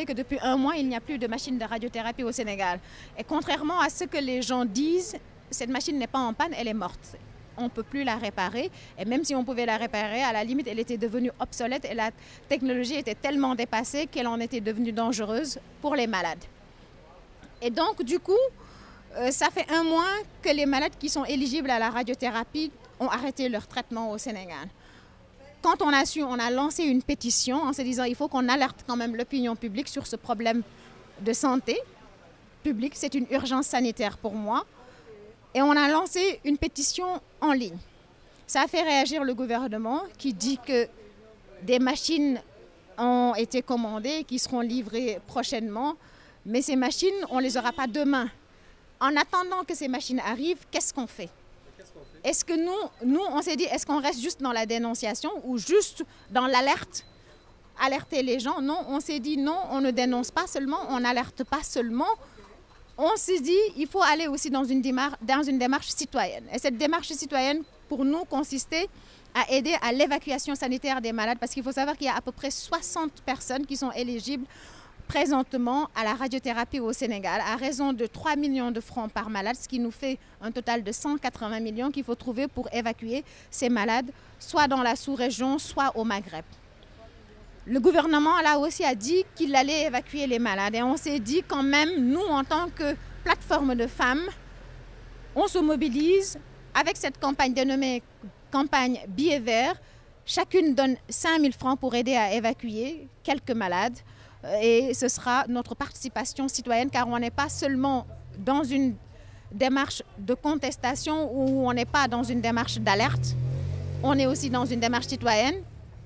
Que depuis un mois, il n'y a plus de machine de radiothérapie au Sénégal. Et contrairement à ce que les gens disent, cette machine n'est pas en panne, elle est morte. On ne peut plus la réparer. Et même si on pouvait la réparer, à la limite, elle était devenue obsolète et la technologie était tellement dépassée qu'elle en était devenue dangereuse pour les malades. Et donc, du coup, ça fait un mois que les malades qui sont éligibles à la radiothérapie ont arrêté leur traitement au Sénégal. Quand on a su, on a lancé une pétition en se disant qu'il faut qu'on alerte quand même l'opinion publique sur ce problème de santé publique. C'est une urgence sanitaire pour moi. Et on a lancé une pétition en ligne. Ça a fait réagir le gouvernement qui dit que des machines ont été commandées, qui seront livrées prochainement. Mais ces machines, on ne les aura pas demain. En attendant que ces machines arrivent, qu'est-ce qu'on fait? Est-ce que nous, on s'est dit, est-ce qu'on reste juste dans la dénonciation ou juste dans l'alerte, alerter les gens? Non, on s'est dit non, on ne dénonce pas seulement, on n'alerte pas seulement. On s'est dit, il faut aller aussi dans une démarche citoyenne. Et cette démarche citoyenne, pour nous, consistait à aider à l'évacuation sanitaire des malades, parce qu'il faut savoir qu'il y a à peu près 60 personnes qui sont éligibles présentement à la radiothérapie au Sénégal, à raison de 3 millions de francs par malade, ce qui nous fait un total de 180 millions qu'il faut trouver pour évacuer ces malades, soit dans la sous-région, soit au Maghreb. Le gouvernement, là aussi, a dit qu'il allait évacuer les malades. Et on s'est dit quand même, nous, en tant que plateforme de femmes, on se mobilise avec cette campagne dénommée campagne Billets Verts. Chacune donne 5 000 francs pour aider à évacuer quelques malades. Et ce sera notre participation citoyenne, car on n'est pas seulement dans une démarche de contestation ou on n'est pas dans une démarche d'alerte, on est aussi dans une démarche citoyenne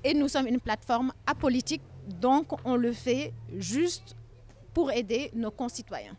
et nous sommes une plateforme apolitique, donc on le fait juste pour aider nos concitoyens.